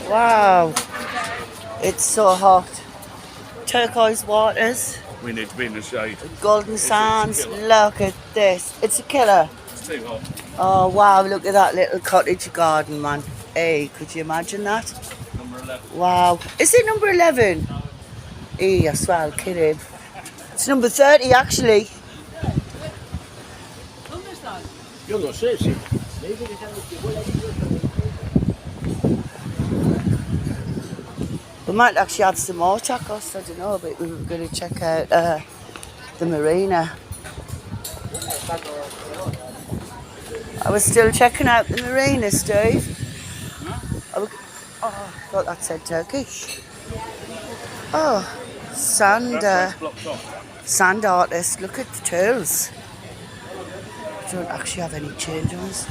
Wow. It's so hot. Turquoise waters. We need to be in the shade. Golden sands. Look at this. It's a killer. It's too hot. Oh, wow. Look at that little cottage garden, man. Hey, could you imagine that? Number 11. Wow. Is it number 11? Hey, I swear I'll kill him. It's number 30, actually. Yo no sé, sí. We might actually add some more tacos, I don't know, but we were going to check out the marina. I was still checking out the marina, Steve. Oh, I thought that said Turkish. Oh, sand artist. Look at the tools. Don't actually have any change on us.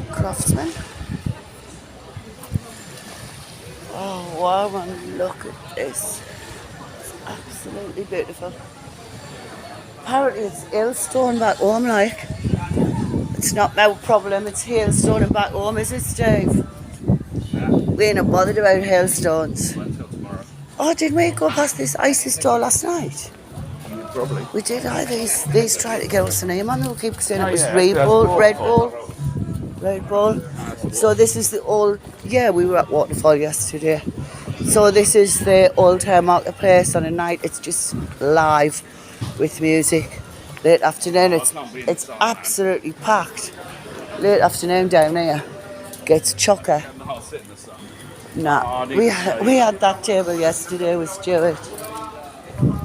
Craftsman. Oh wow, man, look at this. It's absolutely beautiful. Apparently it's hailstone back home, like. It's not my problem, it's hailstone and back home, is it, Steve? We ain't not bothered about hailstones. Oh, didn't we go past this icy store last night? Probably. We did. These tried to get us a name on. They keep saying it was Red Bull. So this is the old. Yeah, we were at Waterfall yesterday. So this is the Old Town Marketplace on a night. It's just live with music. Late afternoon. It's absolutely packed. Late afternoon down here gets chocker. Nah, we had that table yesterday with Stuart.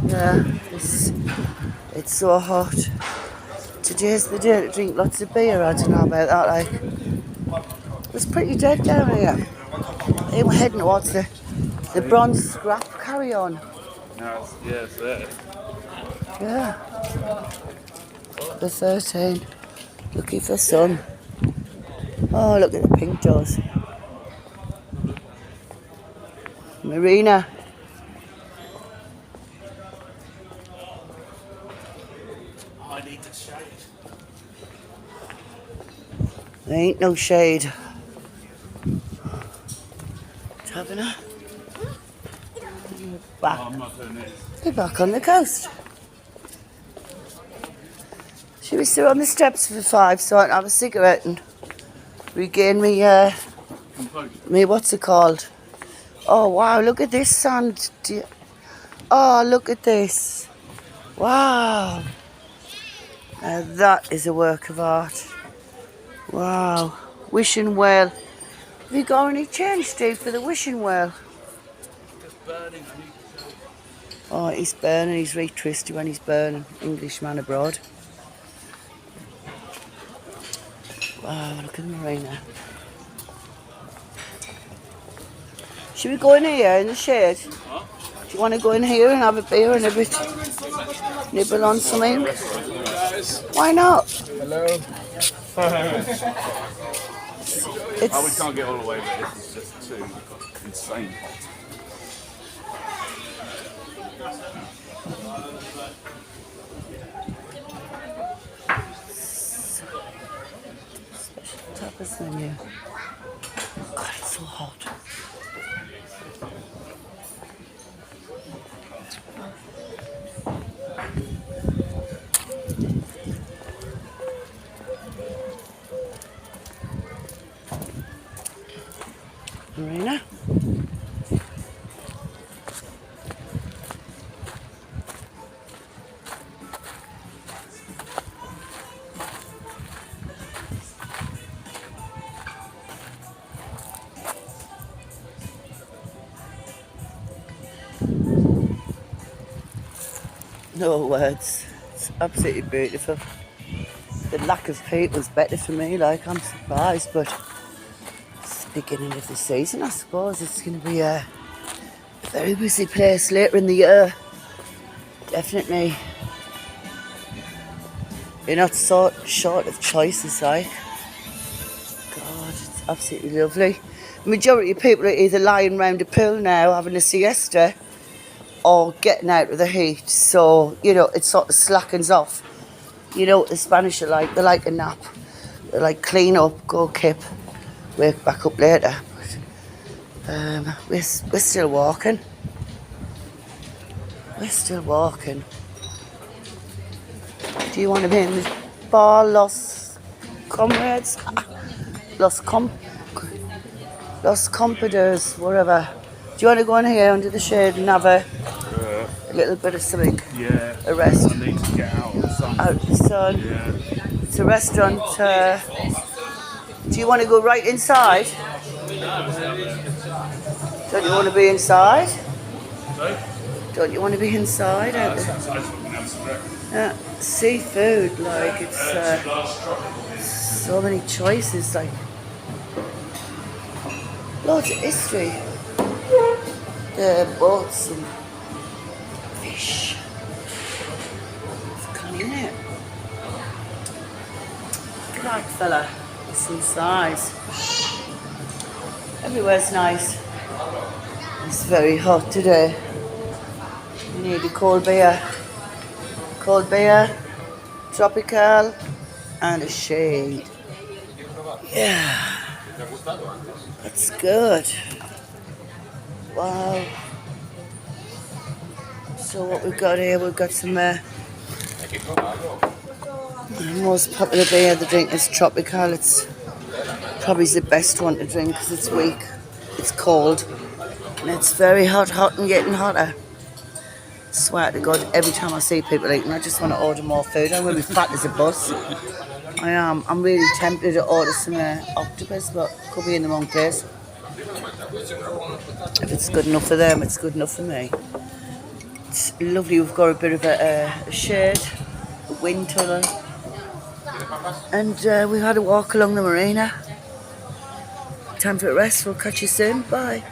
Yeah, it's so hot. Today's the day to drink lots of beer. I don't know about that. Like, it's pretty dead down here. Hey, we're heading towards the bronze scrap carry on. Yes, there. Yeah. The 13. Looking for sun. Oh, look at the pink doors. Marina. I need the shade. There ain't no shade. Taverna. Back. I'm not doing this. We're back on the coast. Should we sit on the steps for 5 so I can have a cigarette and regain me, what's it called? Oh wow, look at this sand. Oh, look at this. Wow. Now that is a work of art. Wow. Wishing well. Have you got any change, Steve, for the wishing well? It's burning. Oh, he's burning. He's really twisty when he's burning. Englishman abroad. Wow, look at the marina. Should we go in here in the shade? Huh? Do you want to go in here and have a beer and a bit nibble on something? Why not? Hello. We can't get all the way there. This is just too insane hot. Tapas menu. God, it's so hot. Marina. No words. It's absolutely beautiful. The lack of people's better for me, like I'm surprised, but it's the beginning of the season, I suppose. It's going to be a very busy place later in the year. Definitely. You're not so short of choices, like. God, it's absolutely lovely. The majority of people are either lying round a pool now having a siesta or getting out of the heat, so you know it sort of slackens off. You know what the Spanish are like? They like a nap. They like clean up, go kip, wake back up later. We're still walking. We're still walking. Do you want to be in this bar, Los Comrades? Los Compadres, whatever. Do you want to go in here under the shade and have a little bit of something? Yeah. A rest. I need to get out of the sun. Out in the sun. Yeah. It's a restaurant. Do you want to go right inside? Don't you want to be inside? Don't you want to be inside? Seafood, like it's so many choices, like loads of history. Boats and fish. It's coming in it. Look at that fella. With some size. Everywhere's nice. It's very hot today. You need a cold beer. Cold beer, tropical, and a shade. Yeah. That's good. Wow. So what we've got here, we've got some the most popular beer to drink is tropical. It's probably the best one to drink because it's weak. It's cold. And it's very hot and getting hotter. Swear to God, every time I see people eating, I just want to order more food. I'm going to be fat as a bus. I am. I'm really tempted to order some octopus, but could be in the wrong place. If it's good enough for them, it's good enough for me. It's lovely. We've got a bit of a shade, a wind tunnel, and we had a walk along the marina. Time for a rest. We'll catch you soon. Bye.